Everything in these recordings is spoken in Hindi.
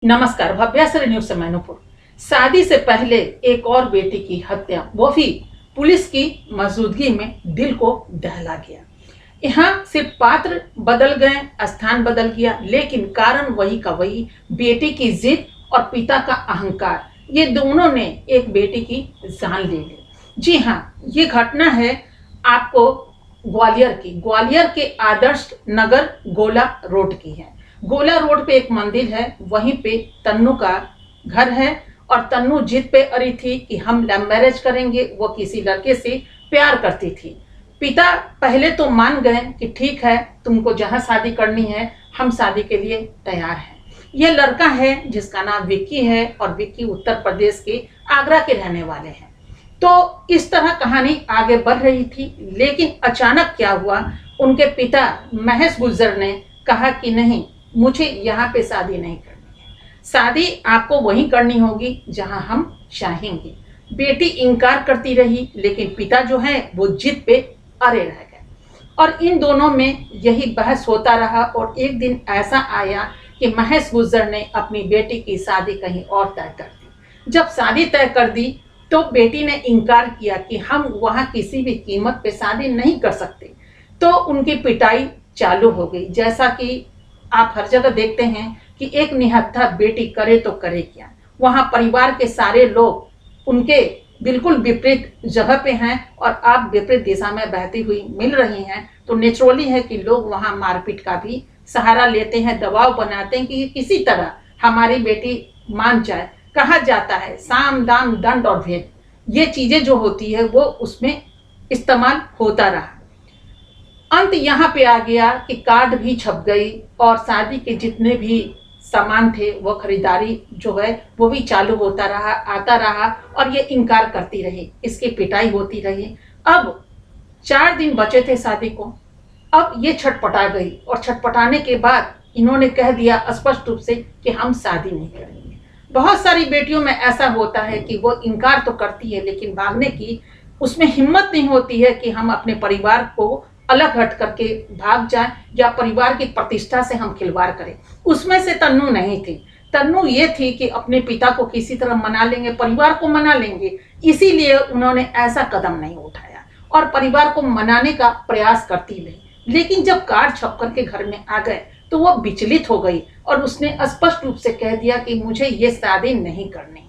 नमस्कार। भव्यासरी न्यूज से मैनपुर। शादी से पहले एक और बेटी की हत्या, वो भी पुलिस की मौजूदगी में, दिल को दहला गया। यहाँ सिर्फ पात्र बदल गए, स्थान बदल गया, लेकिन कारण वही का वही, बेटी की जिद और पिता का अहंकार। ये दोनों ने एक बेटी की जान ले ली। जी हाँ, ये घटना है आपको ग्वालियर की, ग्वालियर के आदर्श नगर गोला रोड की है। गोला रोड पे एक मंदिर है, वहीं पे तन्नू का घर है और तन्नू जिद पे अड़ी थी कि हम लव मैरिज करेंगे। वो किसी लड़के से प्यार करती थी। पिता पहले तो मान गए कि ठीक है, तुमको जहां शादी करनी है हम शादी के लिए तैयार हैं। ये लड़का है जिसका नाम विक्की है और विक्की उत्तर प्रदेश के आगरा के रहने वाले हैं। तो इस तरह कहानी आगे बढ़ रही थी, लेकिन अचानक क्या हुआ, उनके पिता महेश गुज्जर ने कहा कि नहीं, मुझे यहाँ पे शादी नहीं करनी है, शादी आपको वहीं करनी होगी जहाँ हम चाहेंगे। बेटी इनकार करती रही, लेकिन पिता जो है वो जिद पे अड़े रह गए और इन दोनों में यही बहस होता रहा। और एक दिन ऐसा आया कि महेश गुज्जर ने अपनी बेटी की शादी कहीं और तय कर दी। जब शादी तय कर दी तो बेटी ने इनकार किया कि हम वहाँ किसी भी कीमत पे शादी नहीं कर सकते। तो उनकी पिटाई चालू हो गई। जैसा कि आप हर जगह देखते हैं कि एक निहत्था बेटी करे तो करे क्या। वहाँ परिवार के सारे लोग उनके बिल्कुल विपरीत जगह पे हैं और आप विपरीत दिशा में बहती हुई मिल रही हैं, तो नेचुरली है कि लोग वहाँ मारपीट का भी सहारा लेते हैं, दबाव बनाते हैं कि किसी तरह हमारी बेटी मान जाए। कहा जाता है साम दाम दंड और भेद, ये चीजें जो होती है वो उसमें इस्तेमाल होता रहा। अंत यहाँ पे आ गया कि कार्ड भी छप गई और शादी के जितने भी सामान थे वो खरीदारी जो है वो भी चालू होता रहा, आता रहा और ये इनकार करती रही, इसकी पिटाई होती रही। अब 4 दिन बचे थे शादी को। अब ये छटपटा गई और छटपटाने के बाद इन्होंने कह दिया स्पष्ट रूप से कि हम शादी नहीं करेंगे। बहुत सारी बेटियों में ऐसा होता है कि वो इनकार तो करती है, लेकिन भागने की उसमें हिम्मत नहीं होती है कि हम अपने परिवार को अलग हट करके भाग जाएं या परिवार की प्रतिष्ठा से हम खिलवाड़ करें। उसमें से तन्नू नहीं थी। तन्नू ये थी कि अपने पिता को किसी तरह मना लेंगे, परिवार को मना लेंगे, इसीलिए उन्होंने ऐसा कदम नहीं उठाया और परिवार को मनाने का प्रयास करती रही। लेकिन जब कार्ड छप करके घर में आ गए तो वो विचलित हो गई और उसने स्पष्ट रूप से कह दिया कि मुझे ये शादी नहीं करनी है।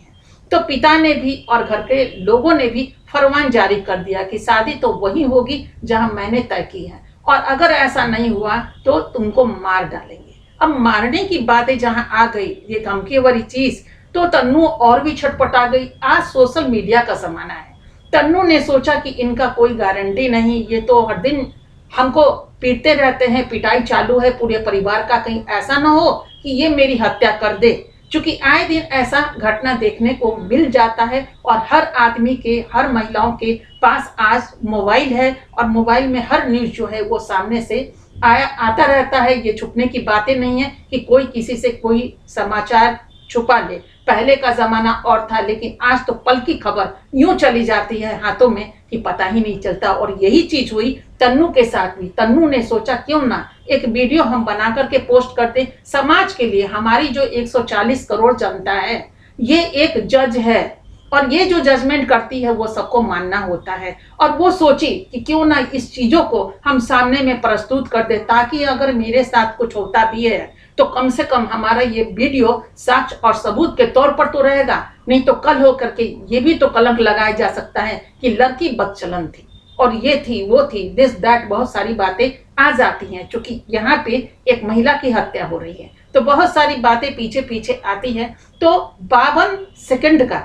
तो पिता ने भी और घर के लोगों ने भी फरमान जारी कर दिया कि शादी तो वही होगी जहां मैंने तय की है और अगर ऐसा नहीं हुआ तो तुमको मार डालेंगे। अब मारने की बातें जहां आ गई, ये धमकी वाली चीज, तो तन्नू और भी छटपटा गई। आज सोशल मीडिया का जमाना है। तन्नू ने सोचा कि इनका कोई गारंटी नहीं, ये तो हर दिन हमको पीटते रहते हैं, पिटाई चालू है पूरे परिवार का, कहीं ऐसा ना हो कि ये मेरी हत्या कर दे। क्योंकि आए दिन ऐसा घटना देखने को मिल जाता है और हर आदमी के, हर महिलाओं के पास आज मोबाइल है और मोबाइल में हर न्यूज जो है वो सामने से आता रहता है। ये छुपने की बातें नहीं है कि कोई किसी से कोई समाचार छुपा ले। पहले का जमाना और था, लेकिन आज तो पल की खबर यूं चली जाती है हाथों में कि पता ही नहीं चलता। और यही चीज हुई तन्नू के साथ भी। तन्नू ने सोचा क्यों ना एक वीडियो हम बना करके पोस्ट करते समाज के लिए। हमारी जो 140 करोड़ जनता है, ये एक जज है और ये जो जजमेंट करती है वो सबको मानना होता है। और वो सोची कि क्यों ना इस चीजों को हम सामने में प्रस्तुत कर दे, ताकि अगर मेरे साथ कुछ होता भी है तो कम से कम हमारा ये वीडियो साक्ष्य और सबूत के तौर पर तो रहेगा। नहीं तो कल हो करके ये भी तो कलंक लगाया जा सकता है कि लड़की बदचलन थी और ये थी वो थी, दिस दैट, बहुत सारी बातें आ जाती हैं। क्योंकि यहाँ पे एक महिला की हत्या हो रही है तो बहुत सारी बातें पीछे पीछे आती हैं। तो 52 सेकंड का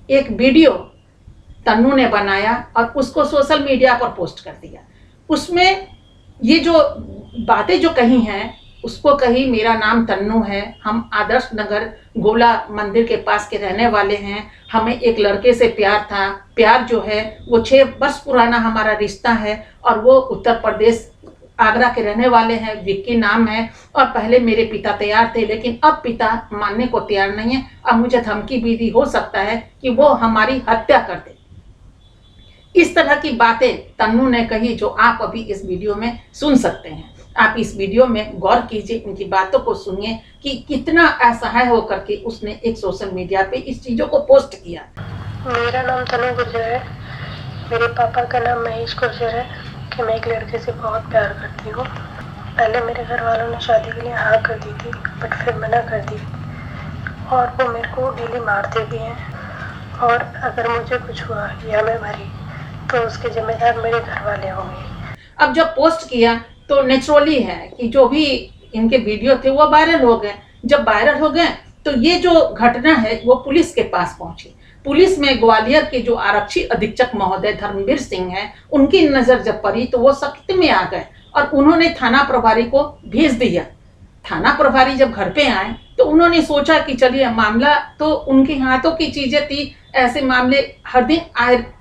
एक वीडियो तन्नू ने बनाया और उसको सोशल मीडिया पर पोस्ट कर दिया। उसमें ये जो बातें जो कही हैं उसको कही, मेरा नाम तन्नू है, हम आदर्श नगर गोला मंदिर के पास के रहने वाले हैं, हमें एक लड़के से प्यार था, प्यार जो है वो 6 वर्ष पुराना हमारा रिश्ता है और वो उत्तर प्रदेश आगरा के रहने वाले हैं, विक्की नाम है। और पहले मेरे पिता तैयार थे, लेकिन अब पिता मानने को तैयार नहीं है। अब मुझे धमकी भी दी, हो सकता है कि वो हमारी हत्या कर दे। इस तरह की बातें तन्नू ने कही जो आप अभी इस वीडियो में सुन सकते हैं। आप इस वीडियो में गौर कीजिए, इनकी बातों को सुनिए कि कितना असहाय होकर के उसने एक सोशल मीडिया पे इस चीजों को पोस्ट किया। मेरा नाम तनु गुर्जर है। मेरे पापा का नाम महेश गुर्जर है। कि मैं एक लड़के से बहुत प्यार करती हूँ। पहले मेरे घर वालों ने शादी के लिए हाँ कर दी थी, बट फिर मना कर दी, और वो मेरे को डेली मारते भी हैं। और अगर मुझे कुछ हुआ या मैं मरी तो उसके जिम्मेदार मेरे घर वाले होंगे। अब जब पोस्ट किया तो नेचुरली है कि जो भी इनके वीडियो थे वो वायरल हो गए। जब वायरल हो गए तो ये जो घटना है वो पुलिस के पास पहुंची। पुलिस में ग्वालियर के जो आरक्षी अधीक्षक महोदय धर्मवीर सिंह हैं, उनकी नजर जब पड़ी तो वो सख्त में आ गए और उन्होंने थाना प्रभारी को भेज दिया। थाना प्रभारी जब घर पे आए तो उन्होंने सोचा कि चलिए, मामला तो उनके हाथों की चीजें थी, ऐसे मामले हर दिन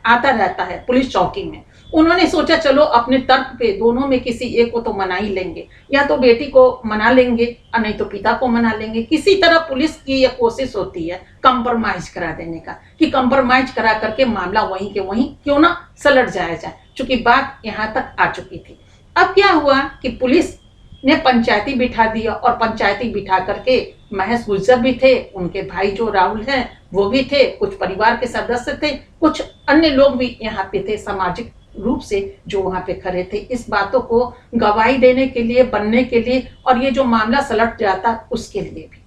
आता रहता है पुलिस चौकी में। उन्होंने सोचा चलो अपने तर्क पे दोनों में किसी एक को तो मना ही लेंगे, या तो बेटी को मना लेंगे और नहीं तो पिता को मना लेंगे। किसी तरह पुलिस की यह कोशिश होती है कंप्रोमाइज करा देने का, कि कंप्रोमाइज करा करके मामला वहीं के वहीं क्यों ना सलट जाया जाए, चूंकि बात यहाँ तक आ चुकी थी। अब क्या हुआ कि पुलिस ने पंचायती बिठा दिया, और पंचायती बिठा करके महेश गुर्जर भी थे, उनके भाई जो राहुल हैं वो भी थे, कुछ परिवार के सदस्य थे, कुछ अन्य लोग भी यहाँ पे थे सामाजिक रूप से जो वहां पे खड़े थे, इस बातों को गवाही देने के लिए, बनने के लिए, और ये जो मामला सलट जाता उसके लिए भी।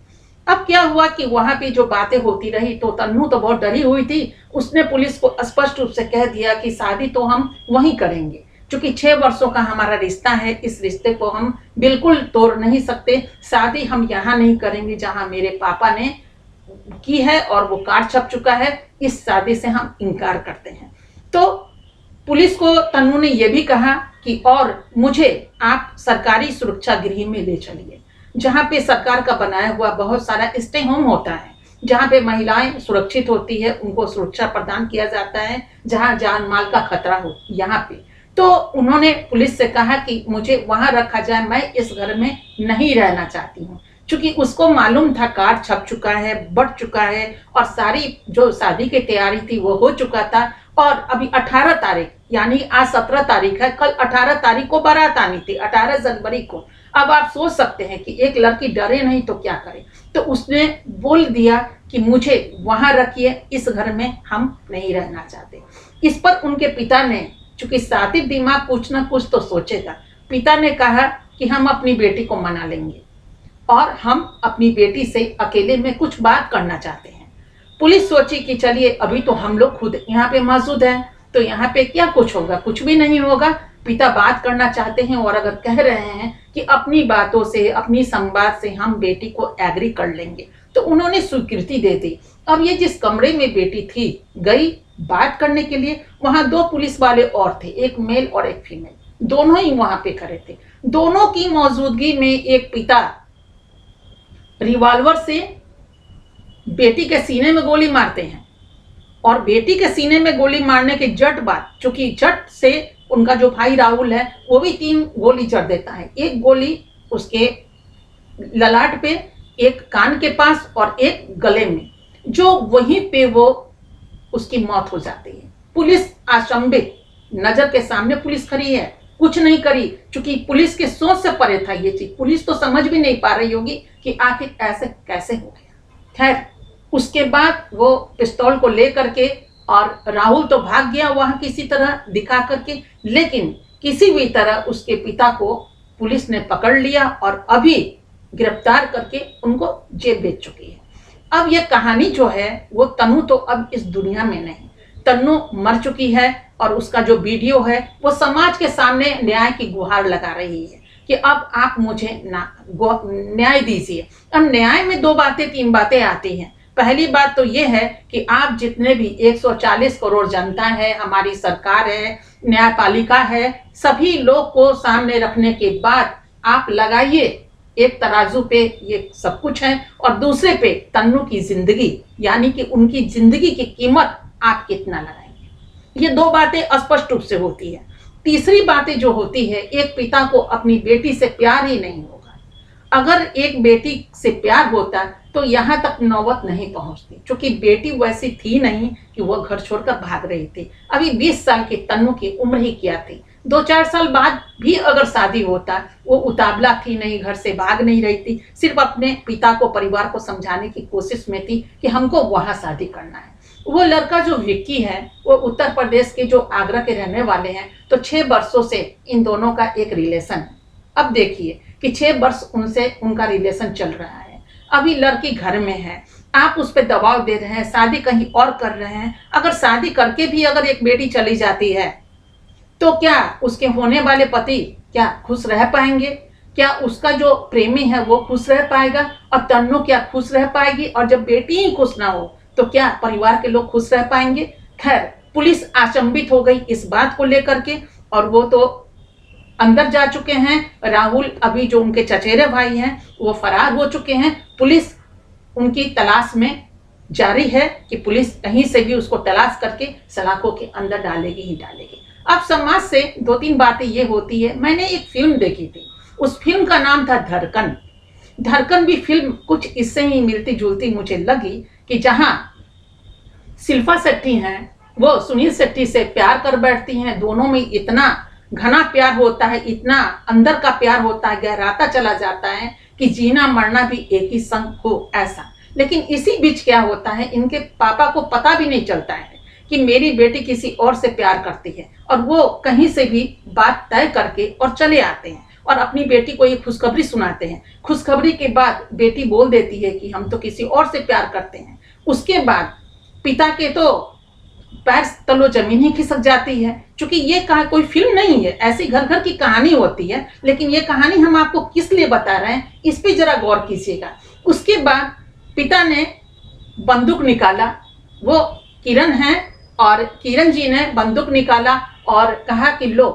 अब क्या हुआ कि वहां पे जो बातें होती रही तो तन्नू तो बहुत डरी हुई थी। उसने पुलिस को स्पष्ट रूप से कह दिया कि शादी तो हम वहीं करेंगे, क्योंकि 6 वर्षों का हमारा रिश्ता है, इस रिश्ते को हम बिल्कुल तोड़ नहीं सकते। शादी हम यहाँ नहीं करेंगे जहाँ मेरे पापा ने की है और वो कार्ड छप चुका है, इस शादी से हम इनकार करते हैं। तो पुलिस को तन्नू ने यह भी कहा कि और मुझे आप सरकारी सुरक्षा गृह में ले चलिए, जहाँ पे सरकार का बनाया हुआ बहुत सारा स्टे होम होता है, जहाँ पे महिलाएं सुरक्षित होती है, उनको सुरक्षा प्रदान किया जाता है, जहाँ जान माल का खतरा हो। यहाँ पे तो उन्होंने पुलिस से कहा कि मुझे वहां रखा जाए, मैं इस घर में नहीं रहना चाहती हूँ, क्योंकि उसको मालूम था कार्ड छप चुका है, बढ़ चुका है, और सारी जो शादी की तैयारी थी वो हो चुका था। और अभी 18 तारीख, यानी आज 17 तारीख है, कल 18 तारीख को बारात आनी थी, 18 जनवरी को। अब आप सोच सकते हैं कि एक लड़की डरे नहीं तो क्या करे। तो उसने बोल दिया कि मुझे वहां रखिए, इस घर में हम नहीं रहना चाहते। इस पर उनके पिता ने, चूंकि शादी दिमाग कुछ ना कुछ तो सोचेगा, पिता ने कहा कि हम अपनी बेटी को मना लेंगे और हम अपनी बेटी से अकेले में कुछ बात करना चाहते हैं। पुलिस सोची कि चलिए अभी तो हम लोग खुद यहाँ पे मौजूद हैं, तो यहाँ पे क्या कुछ होगा, कुछ भी नहीं होगा। पिता बात करना चाहते हैं और अगर कह रहे हैं कि अपनी बातों से, अपनी संवाद से हम बेटी को एग्री कर लेंगे, तो उन्होंने स्वीकृति दे दी। अब ये जिस कमरे में बेटी थी गई बात करने के लिए, वहां 2 पुलिस वाले और थे, एक मेल और एक फीमेल, दोनों ही वहां पे खड़े थे। दोनों की मौजूदगी में एक पिता रिवॉल्वर से बेटी के सीने में गोली मारते हैं, और बेटी के सीने में गोली मारने के जट बाद, चूंकि जट से उनका जो भाई राहुल है वो भी 3 गोली जड़ देता है, एक गोली उसके ललाट पे, एक कान के पास और एक गले में, जो वहीं पे वो उसकी मौत हो जाती है। पुलिस अचंभित, नजर के सामने पुलिस खड़ी है, कुछ नहीं करी, क्योंकि पुलिस के सोच से परे था ये चीज। पुलिस तो समझ भी नहीं पा रही होगी कि आखिर ऐसे कैसे हो गया। खैर, उसके बाद वो पिस्तौल को ले करके, और राहुल तो भाग गया वहां किसी तरह दिखा करके, लेकिन किसी भी तरह उसके पिता को पुलिस ने पकड़ लिया और अभी गिरफ्तार करके उनको जेल भेज चुकी है। अब यह कहानी जो है वो तनु तो अब इस दुनिया में नहीं, तनु मर चुकी है, और उसका जो वीडियो है वो समाज के सामने न्याय की गुहार लगा रही है कि अब आप मुझे न्याय दीजिए। अब न्याय में 2 बातें 3 बातें आती हैं। पहली बात तो ये है कि आप जितने भी 140 करोड़ जनता है, हमारी सरकार है, न्यायपालिका है, सभी लोग को सामने रखने के बाद आप लगाइए एक तराजू पे ये सब कुछ है, और दूसरे पे तन्नू की जिंदगी, यानी कि उनकी जिंदगी की कीमत आप कितना लगाएंगे। ये 2 बातें स्पष्ट रूप से होती है। तीसरी बातें जो होती है, एक पिता को अपनी बेटी से प्यार ही नहीं होगा। अगर एक बेटी से प्यार होता तो यहाँ तक नौबत नहीं पहुंचती, क्योंकि बेटी वैसी थी नहीं कि वह घर छोड़कर भाग रही थी। अभी 20 साल की तन्नू की उम्र ही क्या थी। 2-4 साल बाद भी अगर शादी होता, वो उतावला थी नहीं, घर से भाग नहीं रही थी, सिर्फ अपने पिता को, परिवार को समझाने की कोशिश में थी कि हमको वहां शादी करना है। वो लड़का जो विक्की है, वो उत्तर प्रदेश के जो आगरा के रहने वाले हैं। तो 6 वर्षों से इन दोनों का एक रिलेशन है। अब देखिए कि 6 वर्ष उनसे उनका रिलेशन चल रहा है। अभी लड़की घर में है, आप उस पर दबाव दे रहे हैं, शादी कहीं और कर रहे हैं। अगर शादी करके भी अगर एक बेटी चली जाती है तो क्या उसके होने वाले पति क्या खुश रह पाएंगे? क्या उसका जो प्रेमी है वो खुश रह पाएगा? और तन्नू क्या खुश रह पाएगी? और जब बेटी ही खुश ना हो तो क्या परिवार के लोग खुश रह पाएंगे? खैर, पुलिस अचंभित हो गई इस बात को लेकर के, और वो तो अंदर जा चुके हैं। राहुल, अभी जो उनके चचेरे भाई हैं, वो फरार हो चुके हैं। पुलिस उनकी तलाश में जारी है कि पुलिस कहीं से भी उसको तलाश करके सलाखों के अंदर डालेगी ही डालेगी। अब समाज से 2-3 बातें ये होती है। मैंने एक फिल्म देखी थी, उस फिल्म का नाम था धड़कन। धड़कन भी फिल्म कुछ इससे ही मिलती जुलती मुझे लगी कि जहां शिल्पा शेट्टी हैं, वो सुनील शेट्टी से प्यार कर बैठती हैं। दोनों में इतना घना प्यार होता है, इतना अंदर का प्यार होता है, गहराता चला जाता है कि जीना मरना भी एक ही संग हो, ऐसा। लेकिन इसी बीच क्या होता है, इनके पापा को पता भी नहीं चलता है कि मेरी बेटी किसी और से प्यार करती है, और वो कहीं से भी बात तय करके और चले आते हैं और अपनी बेटी को ये खुशखबरी सुनाते हैं। खुशखबरी के बाद बेटी बोल देती है कि हम तो किसी और से प्यार करते हैं। उसके बाद पिता के तो पैर तलो जमीन ही खिसक जाती है। क्योंकि ये कोई फिल्म नहीं है, ऐसी घर घर की कहानी होती है, लेकिन ये कहानी हम आपको किस लिए बता रहे हैं, इस पे जरा गौर कीजिएगा। उसके बाद पिता ने बंदूक निकाला, वो किरण है, और किरण जी ने बंदूक निकाला और कहा कि लो,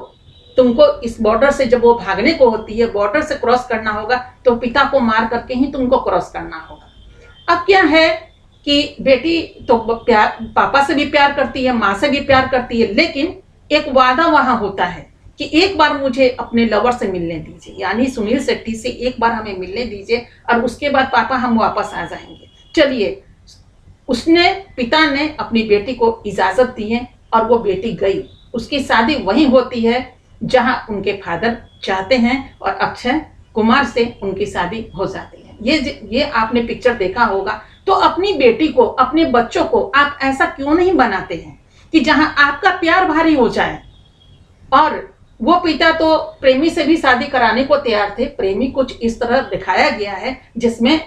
तुमको इस बॉर्डर से जब वो भागने को होती है, बॉर्डर से क्रॉस करना होगा, तो पिता को मार करके ही तुमको क्रॉस करना होगा। अब क्या है कि बेटी तो प्यार, पापा से भी प्यार करती है, माँ से भी प्यार करती है, लेकिन एक वादा वहां होता है कि एक बार मुझे अपने लवर से मिलने दीजिए, यानी सुनील शेट्टी से एक बार हमें मिलने दीजिए, और उसके बाद पापा हम वापस आ जाएंगे। चलिए, उसने, पिता ने अपनी बेटी को इजाजत दी है और वो बेटी गई। उसकी शादी वहीं होती है जहां उनके फादर चाहते हैं, और अक्षय कुमार से उनकी शादी हो जाती है। ये आपने पिक्चर देखा होगा। तो अपनी बेटी को, अपने बच्चों को आप ऐसा क्यों नहीं बनाते हैं कि जहां आपका प्यार भारी हो जाए? और वो पिता तो प्रेमी से भी शादी कराने को तैयार थे। प्रेमी कुछ इस तरह दिखाया गया है जिसमें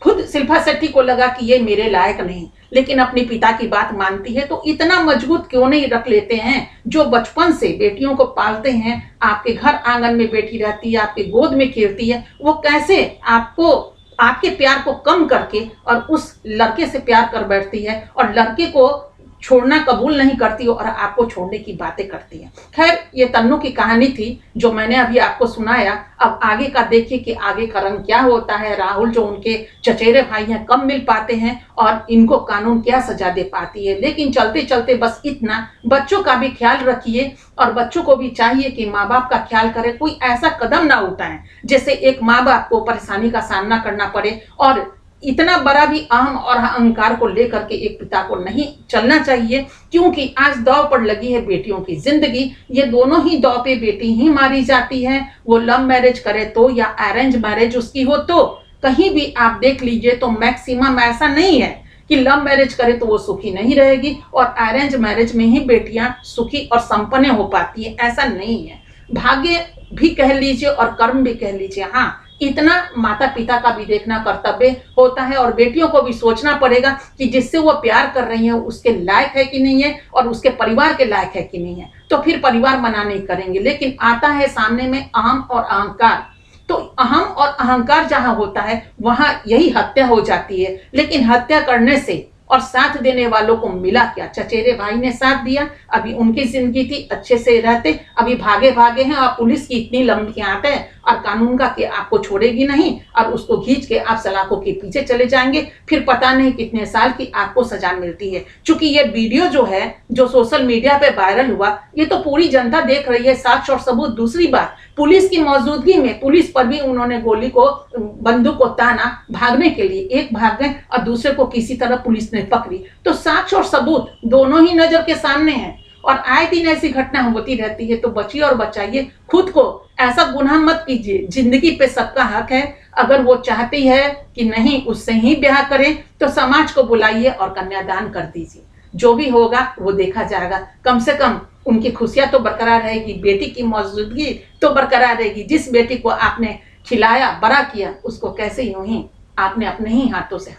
खुद शिल्पा शेट्टी को लगा कि ये मेरे लायक नहीं, लेकिन अपने पिता की बात मानती है। तो इतना मजबूत क्यों नहीं रख लेते हैं? जो बचपन से बेटियों को पालते हैं, आपके घर आंगन में बैठी रहती है, आपके गोद में खेलती है, वो कैसे आपको, आपके प्यार को कम करके और उस लड़के से प्यार कर बैठती है, और लड़के को छोड़ना कबूल नहीं करती और आपको छोड़ने की बातें करती है। खैर, ये तन्नू की कहानी थी जो मैंने अभी आपको सुनाया। अब आगे का देखिए कि आगे का रंग क्या होता है। राहुल जो उनके चचेरे भाई हैं, कब मिल पाते हैं और इनको कानून क्या सजा दे पाती है। लेकिन चलते चलते बस इतना, बच्चों का भी ख्याल रखिए, और बच्चों को भी चाहिए कि माँ बाप का ख्याल करें, कोई ऐसा कदम ना उठाएं जैसे एक माँ बाप को परेशानी का सामना करना पड़े। और इतना बड़ा भी अहम और अहंकार को लेकर के एक पिता को नहीं चलना चाहिए, क्योंकि आज दांव पर लगी है बेटियों की जिंदगी। ये दोनों ही दांव पे बेटी ही मारी जाती है, वो लव मैरिज करे तो या अरेंज मैरिज उसकी हो तो। कहीं भी आप देख लीजिए तो मैक्सिमम ऐसा नहीं है कि लव मैरिज करे तो वो सुखी नहीं रहेगी, और अरेंज मैरिज में ही बेटियां सुखी और संपन्न हो पाती है, ऐसा नहीं है। भाग्य भी कह लीजिए और कर्म भी कह लीजिए। हाँ, इतना माता पिता का भी देखना कर्तव्य होता है, और बेटियों को भी सोचना पड़ेगा कि जिससे वो प्यार कर रही है उसके लायक है कि नहीं है, और उसके परिवार के लायक है कि नहीं है। तो फिर परिवार मना नहीं करेंगे। लेकिन आता है सामने में अहम और अहंकार, तो अहम और अहंकार जहां होता है वहां यही हत्या हो जाती है। लेकिन हत्या करने से और साथ देने वालों को मिला क्या? चचेरे भाई ने साथ दिया, अभी उनकी जिंदगी थी, अच्छे से रहते। अभी भागे भागे हैं, और पुलिस की इतनी लंबी आंत है और कानून का कि आपको छोड़ेगी नहीं, और उसको खींच के आप सलाखों के पीछे चले जाएंगे। फिर पता नहीं कितने साल की आपको सजा मिलती है। क्योंकि ये वीडियो जो है, जो सोशल मीडिया पे वायरल हुआ, ये तो पूरी जनता देख रही है, साक्ष्य और सबूत। दूसरी बात, पुलिस की मौजूदगी में पुलिस पर भी उन्होंने गोली को, बंदूक को ताना भागने के लिए। एक भाग गए और दूसरे को किसी तरह पुलिस ने पकड़ी। तो साक्ष्य और सबूत दोनों ही नजर के सामने हैं, और आए दिन ऐसी घटना होती रहती है। तो बचिए और बचाइए खुद को, ऐसा गुनाह मत कीजिए। जिंदगी पे सबका हक है। अगर वो चाहती है कि नहीं उससे ही ब्याह करें तो समाज को बुलाइए और कन्यादान कर दीजिए। जो भी होगा वो देखा जाएगा। कम से कम उनकी खुशियां तो बरकरार रहेगी, बेटी की मौजूदगी तो बरकरार रहेगी। जिस बेटी को आपने खिलाया बड़ा किया उसको कैसे यूं ही आपने अपने ही हाथों से